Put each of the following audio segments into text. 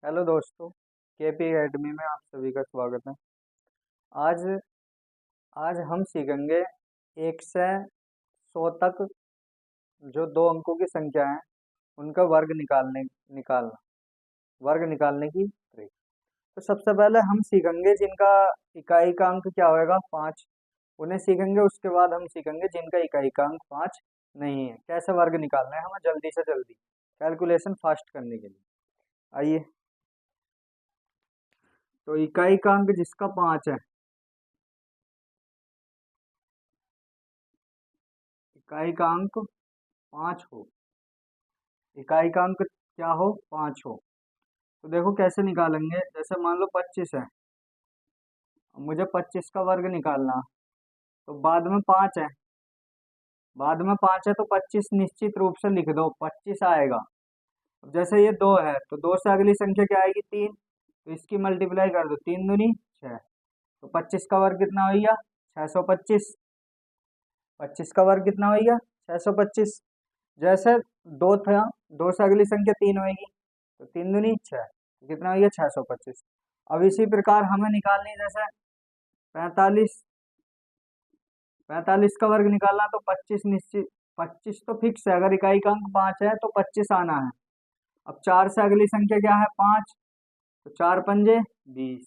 Hello दोस्तों। KP academy में आप सभी का स्वागत है। आज आज हम सीखेंगे 1 से 100 तक जो 2 अंकों की संख्या है उनका निकालना वर्ग निकालने की ट्रिक। तो सबसे पहले हम सीखेंगे जिनका इकाई का अंक क्या होएगा 5, उन्हें सीखेंगे। उसके बाद हम सीखेंगे जिनका इकाई का अंक 5 नहीं है, कैसे वर्ग निकालना है हमें जल्दी से जल्दी कैलकुलेशन फास्ट करने के लिए। आइए, तो इकाई का अंक जिसका 5 है, इकाई का अंक 5 हो, इकाई का अंक क्या हो 5 हो, तो देखो कैसे निकालेंगे। जैसे मान लो 25 है, मुझे 25 का वर्ग निकालना, तो बाद में 5 है तो 25 निश्चित रूप से लिख दो, 25 आएगा। अब जैसे ये 2 है तो 2 से अगली संख्या क्या आएगी 3, तो इसकी मल्टीप्लाई कर दो, 3 दूनी 6, तो 25 का वर्ग कितना हो गया 625। 25 का वर्ग कितना हो गया 625। जैसे 2 था, 2 से अगली संख्या 3 होगी, तो 3 दूनी 6, तो कितना हो गया 625। अब इसी प्रकार हमें निकालनी है, जैसे 45, 45 का वर्ग निकालना, तो 25 निश्चित, 25 तो फिक्स है, अगर इकाई का अंक 5 है तो 25 आना है। अब 4 से अगली संख्या क्या है 5, तो 4 पंजे 20,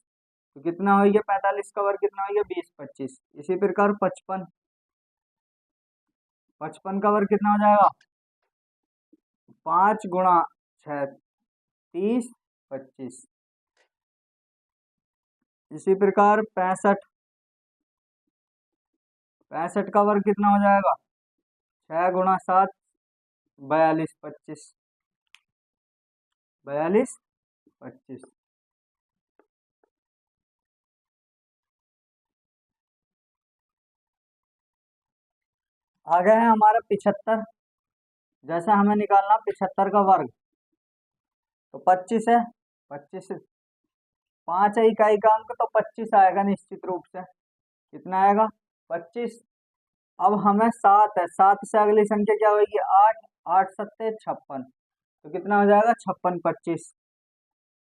तो कितना हो गया 45 का वर्ग कितना हो गया 20 25। इसी प्रकार 55, 55 का वर्ग कितना हो जाएगा 5 गुणा 6 30 25। इसी प्रकार 65, 65 का वर्ग कितना हो जाएगा 6 गुणा 7 42 25, 42 25। आगे है हमारा 75। जैसे हमें निकालना 75 का वर्ग, तो 25 है, 25 5 है इकाई का अंक, तो 25 आएगा निश्चित रूप से। कितना आएगा 25। अब हमें 7 है, 7 से अगली संख्या क्या होगी 8, 8 सत्ते 56, तो कितना हो जाएगा 56 25।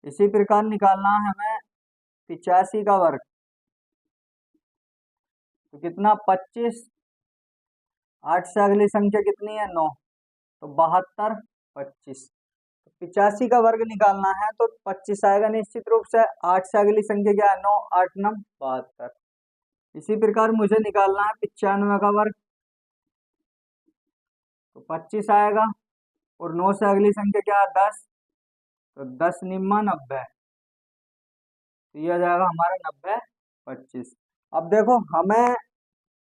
इसी प्रकार निकालना है हमें 85 का वर्ग, तो कितना 25, 8 से अगली संख्या कितनी है 9, तो 72 25। 85 का वर्ग निकालना है तो 25 आएगा निश्चित रूप से, 8 से अगली संख्या क्या है 9, 8 9 72। इसी प्रकार मुझे निकालना है 95 का वर्ग, तो 25 आएगा, और 9 से अगली संख्या क्या है 10, तो 10 निम्मा 90, तो ये आ जाएगा हमारा 90 25। अब देखो हमें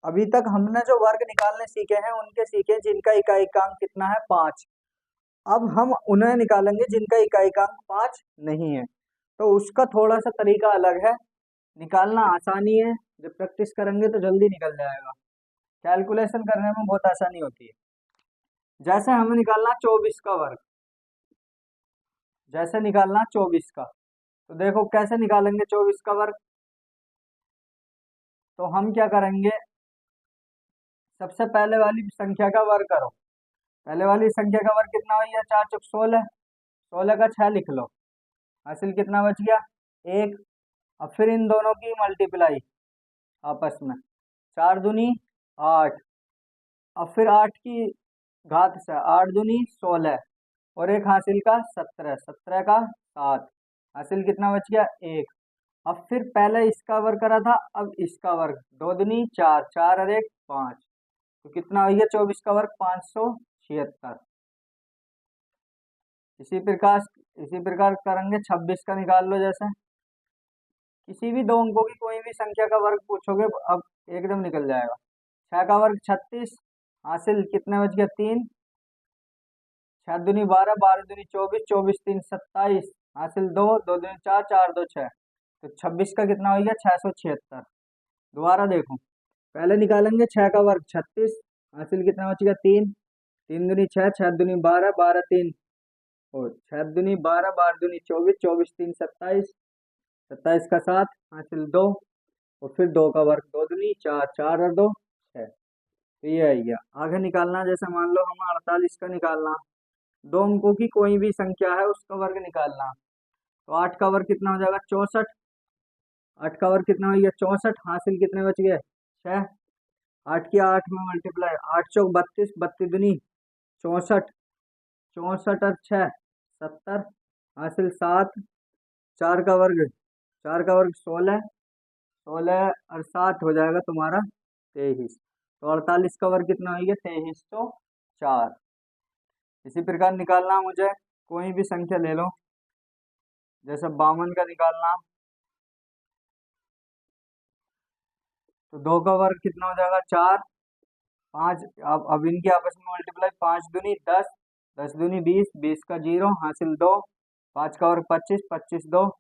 अभी तक हमने जो वर्ग निकालने सीखे हैं उनके सीखे जिनका इकाई का अंक कितना है 5। अब हम उन्हें निकालेंगे जिनका इकाई का अंक 5 नहीं है, तो उसका थोड़ा सा तरीका अलग है। निकालना आसानी है, जब प्रैक्टिस करेंगे तो जल्दी निकल जाएगा, कैलकुलेशन करने में बहुत आसानी होती है। जैसे हमें निकालना 24 का वर्ग, जैसे निकालना 24 का, तो देखो कैसे निकालेंगे 24 का वर्ग। तो हम क्या करेंगे, सबसे पहले वाली संख्या का वर्ग करो। पहले वाली संख्या का वर्ग कितना हो गया 4 चौक 16, 16 का 6 लिख लो, हासिल कितना बच गया 1। अब फिर इन दोनों की मल्टीप्लाई आपस में, 4 दूनी 8, अब फिर 8 की घात से 8 दूनी 16, और एक हासिल का 17, 17 का 7, हासिल कितना बच गया 1। अब फिर पहले इसका वर्ग करा था, अब इसका वर्ग, 2 दूनी 4, 4 और 1 5, तो कितना हो गया 24 का वर्ग 576। इसी प्रकार इसी प्रकार करेंगे 26 का निकाल लो। जैसे किसी भी 2 अंकों की कोई भी संख्या का वर्ग पूछोगे, अब एकदम निकल जाएगा। 6 का वर्ग 36, हासिल कितने बच गया 3, 6 दूनी 12, 12 दूनी 24, 24 3 27, हासिल 2, 2 दूनी 4, 4 2 6, तो 26 का कितना हो गया 676। दोबारा देखो, पहले निकालेंगे 6 का वर्ग 36, हासिल कितना बच गया 3, 3 दूनी 6, 6 दूनी 12, 12 3, और 6 दूनी 12, 12 दूनी 24, 24 3 27, 27 का 7, हासिल 2, और फिर 2 का वर्ग, 2 दूनी 4, 4 और 2 6, तो ये आ गया। आगे निकालना, जैसे मान लो हमें 48 का निकालना, 2 अंकों की कोई भी संख्या है उसका वर्ग निकालना, तो 8 का वर्ग कितना हो जाएगा 64। 8 का वर्ग कितना हो गया 64, हासिल कितने बच गए 6। 8 की 8 में मल्टीप्लाई, 8 चौक 32, 32 दूनी 64, 64 और 6 70, हासिल 7। 4 का वर्ग, 4 का वर्ग 16, 16 और 7 हो जाएगा तुम्हारा 23। तो 48 का वर्ग कितना हो गया 2304। इसी प्रकार निकालना मुझे कोई भी संख्या ले लो, जैसे 52 का निकालना, तो 2 का वर्ग कितना हो जाएगा 4। 5, अब इनकी आपस में मल्टीप्लाई, 5 दूनी 10, 10 दूनी 20, 20 का 0, हासिल 2। 5 का वर्ग 25, 25 2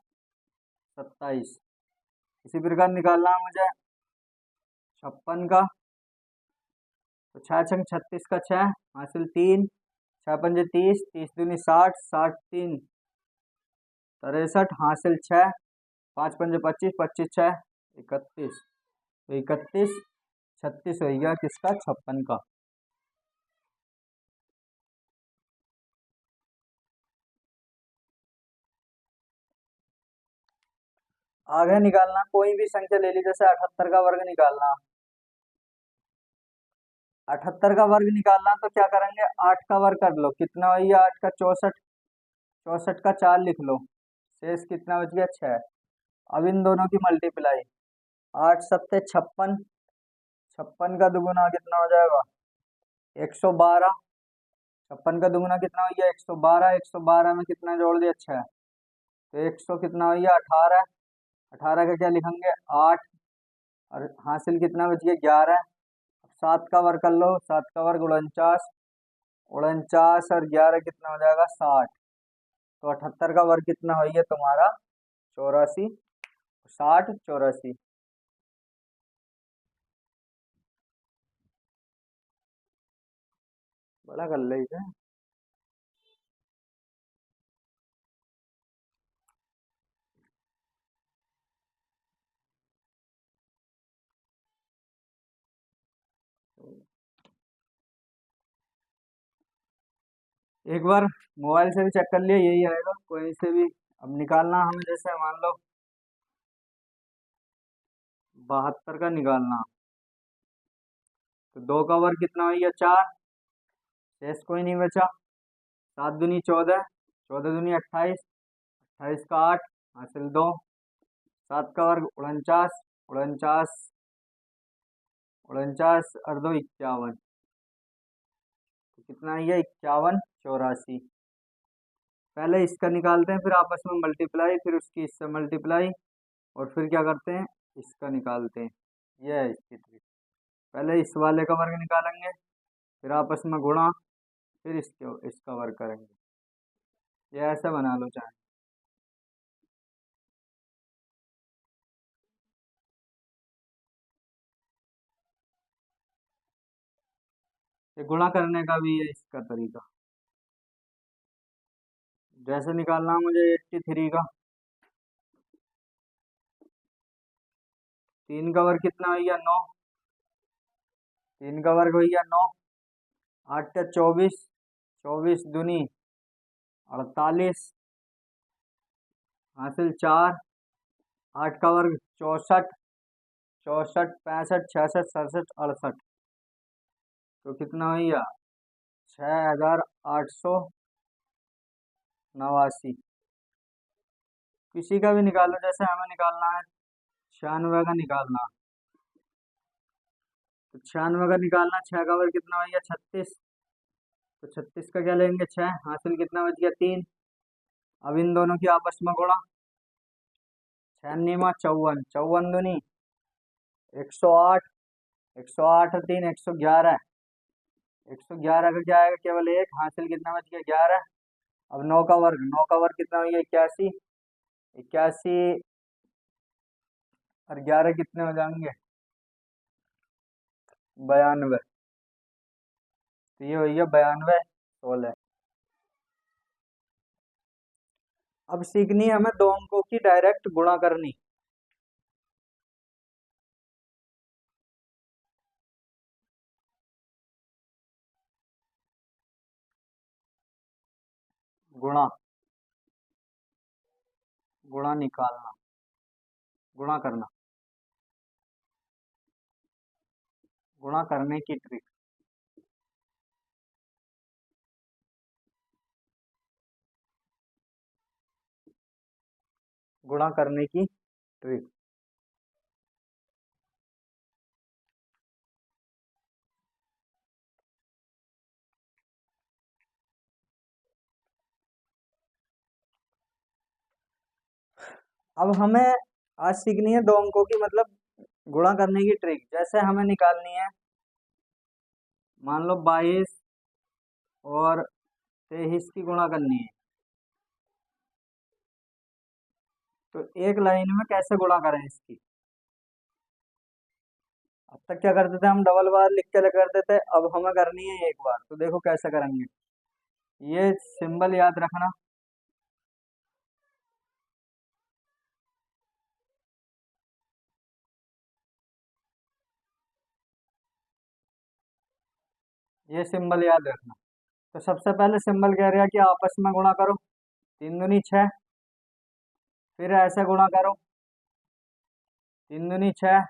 27। इसी प्रकार निकालना है मुझे 56 का, तो 6 छंग 36 का 6, हासिल 3। 6 पंजे 30, 30 दूनी 60, 60 3 63, हासिल 6। 5 पंजे 25, 25 6 31। तो 31 36 हो गया किसका 56 का। आगे निकालना कोई भी संख्या ले ली, जैसे 78 का वर्ग निकालना। 78 का वर्ग निकालना तो क्या करेंगे, 8 का वर्ग कर लो, कितना हो गया 8 का 64, 64 का 4 लिख लो, शेष कितना बच गया 6। अब इन दोनों की मल्टीप्लाई, 8 सत्ते 56, 56 का दुगुना कितना हो जाएगा 112। 56 का दुगुना कितना हो गया 112, 112 में कितना जोड़ दिया 6, तो 100 कितना हो गया 18। 18 का क्या लिखेंगे 8, और हासिल कितना बच गया 11। 7 का वर्ग कर लो, 7 का वर्ग 49, 49 और 11 कितना हो जाएगा 60। तो 78 का वर्ग कितना हो गया तुम्हारा 84, 60 84। बड़ा कर ले इसे। एक बार मोबाइल से भी चेक कर लिया, यही आएगा कोई से भी। अब निकालना हमें, जैसे मान लो 72 का निकालना, तो 2 का वर्ग कितना हो गया 4, शेष कोई नहीं बचा। 7 दूनी 14, 14 दूनी 28, 28 का 8, हासिल 2। 7 का वर्ग 49, 49, 49 और 2 51, तो कितना है 51 84। पहले इसका निकालते हैं, फिर आपस में मल्टीप्लाई, फिर उसकी इससे मल्टीप्लाई, और फिर क्या करते हैं इसका निकालते हैं। यह है इसकी ट्रिक। पहले इस वाले का वर्ग निकालेंगे, फिर आपस में गुणा, फिर इसका वर्ग करेंगे। ये ऐसे बना लो चाहे। ये गुणा करने का भी है इसका तरीका। जैसे निकालना है मुझे 83 का, 3 का वर्ग कितना हो गया 9, 3 का वर्ग हो गया 9। 8 का 24, 24 दूनी 48, हासिल 4। 8 का वर्ग 64, 64 65 66 67 68, तो कितना हो गया 6889। किसी का भी निकालो, जैसे हमें निकालना है 96 का निकालना, तो 96 का निकालना, 6 का वर्ग कितना हो गया 36, तो 36 का क्या लेंगे 6, हासिल कितना बच गया 3। अब इन दोनों की आपस में गुणा, 96 54, 54 दूनी 108, 108 और 3 111, 111 का क्या आएगा केवल 1, हासिल कितना बच गया 11। अब 9 का वर्ग, 9 का वर्ग कितना हो गया 81, 81 और 11 कितने हो जाएंगे 92, तो ये हो गया 92 16। अब सीखनी है हमें दो अंकों की डायरेक्ट गुणा करनी। गुणा, गुणा निकालना, गुणा करना, गुणा करने की ट्रिक। गुणा करने की ट्रिक। अब हमें आज सीखनी है दो अंकों की, मतलब गुणा करने की ट्रिक। जैसे हमें निकालनी है, मान लो 22 और 23 की गुणा करनी है, तो एक लाइन में कैसे गुणा करें इसकी। अब तक क्या करते थे हम, डबल बार लिख के करते थे, अब हमें करनी है एक बार। तो देखो कैसे करेंगे, ये सिंबल याद रखना। ये सिंबल याद रखना। तो सबसे पहले सिंबल कह रहा है कि आपस में गुणा करो, 3 दूनी 6, फिर ऐसे गुणा करो, 3 दूनी 6,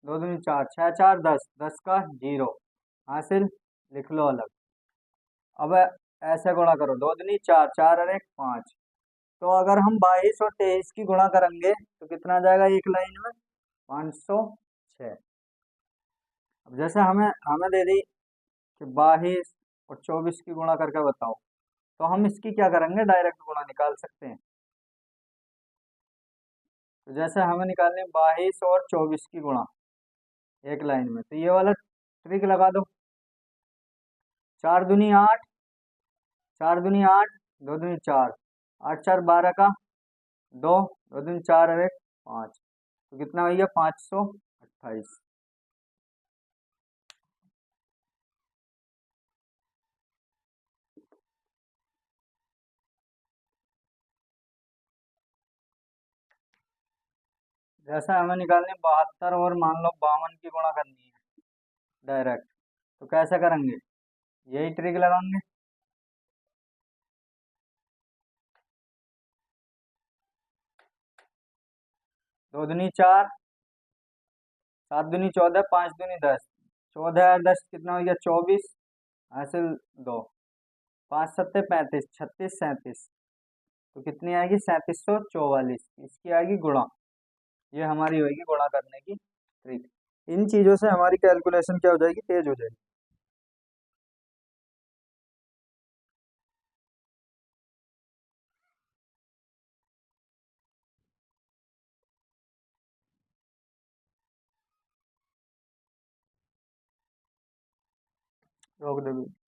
2 दूनी 4, 6 4 10, 10 का 0 हासिल, लिख लो अलग। अब ऐसे गुणा करो, 2 दूनी 4, 4 और 1 5। तो अगर हम 22 और 23 की गुणा करेंगे तो कितना आ जाएगा एक लाइन में, 506। अब जैसे हमें हमें दे दी कि 22 और 24 की गुणा करके बताओ, तो हम इसकी क्या करेंगे, डायरेक्ट गुणा निकाल सकते हैं। तो जैसे हमें निकालने 22 और 24 की गुणा एक लाइन में, तो ये वाला ट्रिक लगा दो। 4 दूनी 8, 4 दूनी 8, 2 दूनी 4, 8 4 12 का 2, 2 दूनी 4 और 1 5। तो कितना भैया, 528। जैसे हमें निकालने 72 और मान लो 52 की गुणा करनी है डायरेक्ट, तो कैसे करेंगे, यही ट्रिक लगाएंगे। 2 दूनी 4, 7 दूनी 14, 5 दूनी 10, 14 और 10 कितना हो गया 24 हासिल 2, 5 सत्ते 35, 36 37। तो कितनी आएगी, 3744, इसकी आएगी गुणा। ये हमारी होगी गुणा करने की ट्रिक। इन चीजों से हमारी कैलकुलेशन क्या हो जाएगी, तेज हो जाएगी। रोक दो।